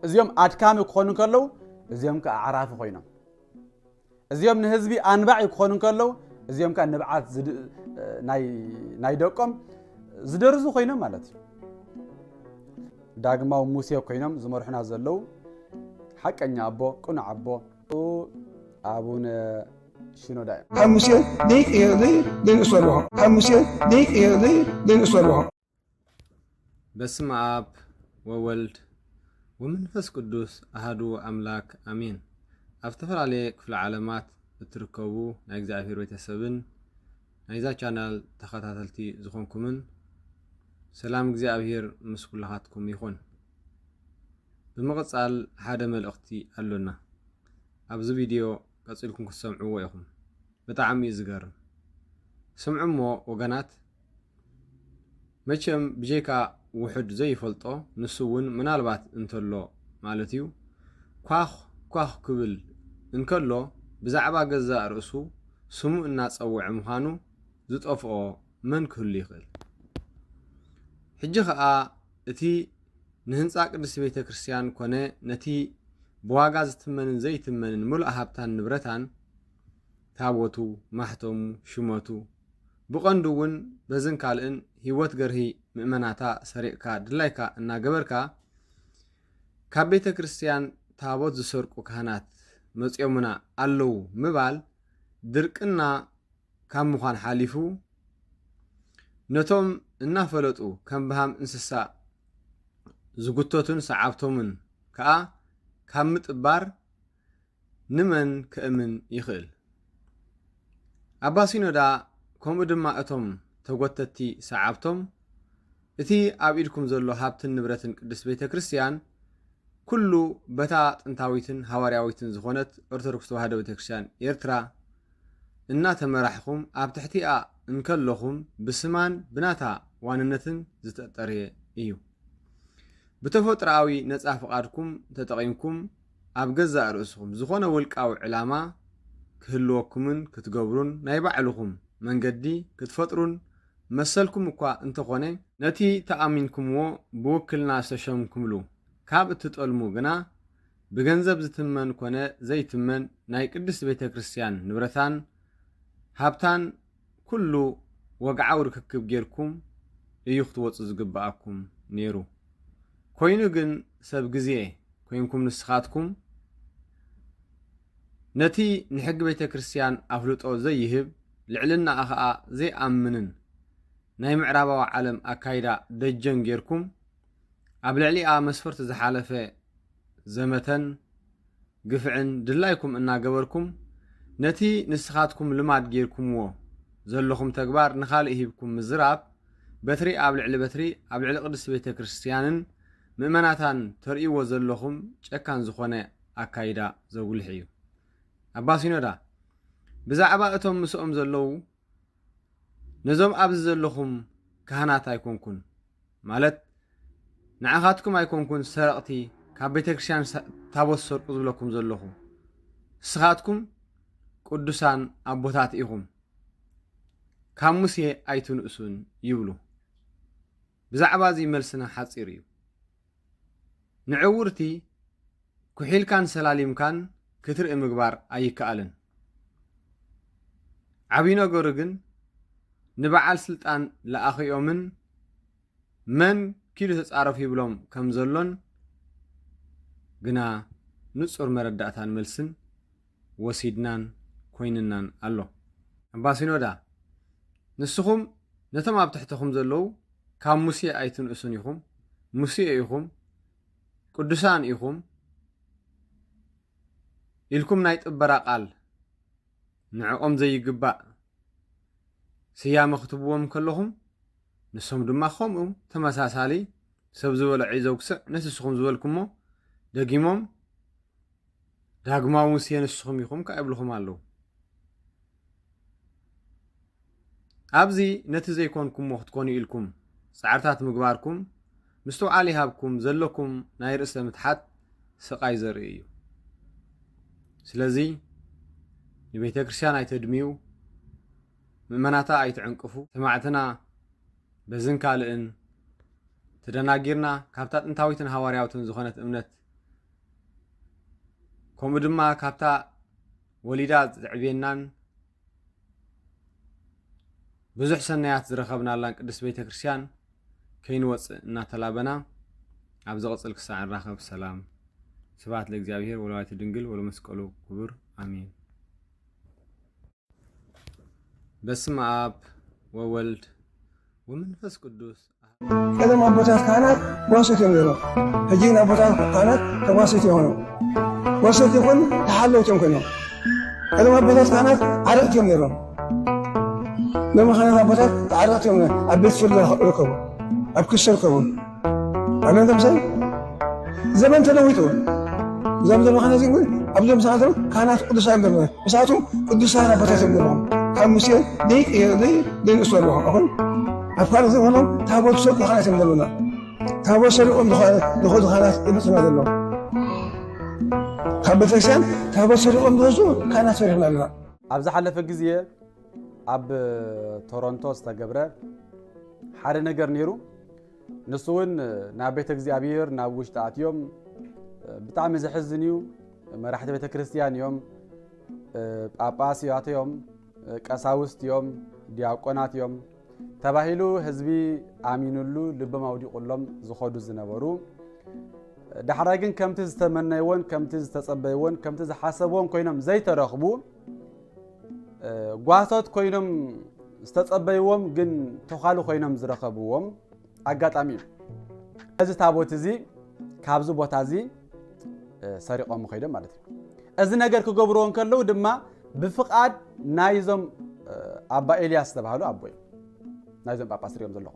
እዚኦም ኣድካሚ ክኾኑ ከለው እዚኦም ከ ዓራፊ ኮይኖም እዚኦም ንህዝቢ ኣንባዕ ክኾኑ ከለው እዚኦም ከ ንብዓት ናይ ደቆም ዝደርዙ ኮይኖም ማለት እዩ ዳግማው ሙሴ ኮይኖም ዝመርሑና ዘለው حقኛ አቦ ቁኑ አቦ አቡነ ሽኖዳ ሙሴ ሊቅ ለይሶልሁ ሙሴ ሊቅ ለይሶልሁ በስመ አብ ወወልድ ወመንፈስ ቅዱስ አሐዱ አምላክ አሜን። ኣብ ዝተፈላለየ ክፍለ ዓለማት እትርከቡ ናይ እግዚአብሔር ቤተሰብን ናይዛ ቻናል ተኸታተልቲ ዝኾንኩምን ሰላም እግዚአብሔር ምስ ኩላኻትኩም ይኹን። ብምቕጻል ሓደ መልእኽቲ ኣሎና ኣብዚ ቪድዮ ቀፂልኩም ክትሰምዕዎ ኢኹም ብጣዕሚ እዩ ዝገርም ስምዑሞ ወገናት መቸም ብጀይካ ውሕድ ዘይፈልጦ ንሱ እውን ምናልባት እንተሎ ማለት እዩ ኳኽ ክብል እንከሎ ብዛዕባ ገዛእ ርእሱ ስሙ እናፀውዐ ምዃኑ ዝጠፍኦ መን ክህሉ ይኽእል? ሕጂ ከዓ እቲ ንህንፃ ቅድስቲ ቤተ ክርስቲያን ኮነ ነቲ ብዋጋ ዝትመንን ዘይትመንን ሙሉእ ሃብታን ንብረታን ታቦቱ ማሕተሙ ሽመቱ ብቐንዱ እውን በዝን ካልእን ህይወት ገርሂ ምእመናታ ሰሪቕካ ድላይካ እናገበርካ ካብ ቤተ ክርስቲያን ታቦት ዝሰርቁ ካህናት መፅዮምና ኣለው ምባል ድርቅና ካብ ምዃን ሓሊፉ ነቶም እናፈለጡ ከም ብሃም እንስሳ ዝጉተቱን ሰዓብቶምን ከዓ ካብ ምጥባር ንመን ክእምን ይኽእል? ኣባ ሲኖዳ ከምኡ ድማ እቶም ተጎተቲ ሰዓብቶም እቲ ኣብ ኢድኩም ዘሎ ሃብትን ንብረትን ቅድስት ቤተ ክርስቲያን ኩሉ በታ ጥንታዊትን ሃዋርያዊትን ዝኾነት ኦርቶዶክስ ተዋህዶ ቤተ ክርስቲያን ኤርትራ እናተመራሕኹም ኣብ ትሕቲኣ እንከለኹም ብስማን ብናታ ዋንነትን ዝተጠርየ እዩ። ብተፈጥሮኣዊ ነፃ ፍቓድኩም ተጠቒምኩም ኣብ ገዛእ ርእስኹም ዝኾነ ውልቃዊ ዕላማ ክህልወኩምን ክትገብሩን ናይ ባዕልኹም መንገዲ ክትፈጥሩን መሰልኩም እኳ እንተኾነ ነቲ ተኣሚንኩምዎ ብውክልና ዝተሸምኩምሉ ካብ እትጠልሙ ግና ብገንዘብ ዝትመን ኮነ ዘይትመን ናይ ቅድስት ቤተ ክርስቲያን ንብረታን ሃብታን ኩሉ ወግዓዊ ርክክብ ጌርኩም እዩ ክትወፁ ዝግብኣኩም ነይሩ። ኮይኑ ግን ሰብ ግዜ ኮይንኩም ንስኻትኩም ነቲ ንሕጊ ቤተ ክርስቲያን ኣፍልጦ ዘይህብ ልዕልና ከዓ ዘይኣምንን ናይ ምዕራባዊ ዓለም ኣካይዳ ደጀን ጌርኩም ኣብ ልዕሊኣ መስፈርቲ ዝሓለፈ ዘመተን ግፍዕን ድላይኩም እናገበርኩም ነቲ ንስኻትኩም ልማድ ጌርኩምዎ ዘለኹም ተግባር ንኻልእ ሂብኩም ምዝራብ በትሪ ኣብ ልዕሊ በትሪ ኣብ ልዕሊ ቅድስቲ ቤተ ክርስቲያንን ምእመናታን ተርእይዎ ዘለኹም ጨካን ዝኾነ ኣካይዳ ዘጉልሕ እዩ። ኣባ ሲኖዳ ብዛዕባ እቶም ምስኦም ዘለዉ ነዞም ኣብዚ ዘለኹም ካህናት ኣይኮንኩን ማለት ንዓኻትኩም ኣይኮንኩን ሰረቕቲ ካብ ቤተ ክርስቲያን ታቦት ሰርቁ ዝብለኩም ዘለኹ ንስኻትኩም ቅዱሳን ኣቦታት ኢኹም ካብ ሙሴ ኣይትንእሱን ይብሉ። ብዛዕባ እዚ መልስና ሓፂር እዩ። ንዕውርቲ ኩሒልካን ሰላሊምካን ክትርኢ ምግባር ኣይከኣልን። ዓብዪ ነገሩ ግን ንበዓል ስልጣን ለኣኽዮምን መን ኪዱ ተፃረፉ ይብሎም ከም ዘሎን ግና ንጹር መረዳእታን መልስን ወሲድናን ኮይንናን ኣሎ። ኣባ ሲኖዳ ንስኹም ነቶም ኣብ ትሕትኹም ዘለዉ ካብ ሙሴ ኣይትንእሱን ኢኹም ሙሴ ኢኹም ቅዱሳን ኢኹም ኢልኩም ናይ ጥበራ ቃል ንዕኦም ዘይግባእ ስያመ ክትብዎም ከለኹም ንሶም ድማ ከምኡ ተመሳሳሊ ሰብ ዝበሎ ዒዘው ክስዕ ነቲ ንስኹም ዝበልኩሞ ደጊሞም ዳግማዊ ሙሴ ንስኹም ኢኹም ከዓ ይብልኹም ኣለዉ። ኣብዚ ነቲ ዘይኮንኩሞ ክትኮኑ ኢልኩም ፃዕርታት ምግባርኩም ምስተውዓሊ ሃብኩም ዘለኩም ናይ ርእሰ ምትሓት ስቃይ ዘርኢ እዩ። ስለዚ ንቤተ ክርስቲያን ኣይተድምዩ ምእመናታ ኣይትዕንቅፉ ሰማዕትና በዝን ካልእን ተደናጊርና ካብታ ጥንታዊትን ሃዋርያዊትን ዝኾነት እምነት ከምኡ ድማ ካብታ ወሊዳ ዝዕብየናን ብዙሕ ሰናያት ዝረኸብናላን ቅዱስ ቤተ ክርስቲያን ከይንወፅእ እናተላበና ኣብ ዝቕፅል ክሳዕ ንራኸብ ሰላም ስብሐት ለእግዚአብሔር ወለወላዲቱ ድንግል ወለመስቀሉ ክቡር አሜን። በስመ አብ ወወልድ ወመንፈስ ቅዱስ ቀደም አቦታት ካህናት ዋሰት የሚሆነው ህጂን አቦታት ካህናት ተዋሰት የሆነው ዋሰት ይሆን ተሐለውትም ከነው ቀደም አቦታት ካህናት አረቅት የሚሆነው ለመካናት አቦታት አረቅት የሚሆነው አቤት ፍርድ ረከቡ አብክሰር ከቡ አሜን ተምሳሌ ዘመን ተለውጦ ዘመን መካናት ይሁን አብዘም ሰዓት ካህናት ቅዱሳን እንደሆነ በሰዓቱ ቅዱሳን አቦታት እንደሆነ ከሙሴ ደቂቅ ደንእሱ አለሁ አሁን أفكار ذي هنا تابوت سوق خانات من دلونا تابوت سوق دخول خانات يبصنا دلو خبرت إنسان تابوت سوق دخول خانات فريقنا لنا أبز حل في الجزية أب تورنتو استجبره حار نجر نيرو نسون نابيت الجزية أبير نابوش تاعت يوم بتعمل زحزنيو ما راح تبيت كريستيان يوم أباسي يعطي يوم كاساوست يوم دياقونات يوم تباهلو حزبي آمينولو لب مودي قلهم زخودو زنبرو دحراجن كم تز تمنيون كم تز تصبيون كم تز حسبون كوينم زي ترخبو قواسات كوينم استتصبيوم جن تخالو كوينم زرخبوهم أجت أمين هذا تابوت زي كابزو بوتازي سرقة مخيدة مالتي إذا نجار كجبرون كله دما بفقاد نايزم أبا إلياس تبعه أبوي نايزم بابا سريم زلهم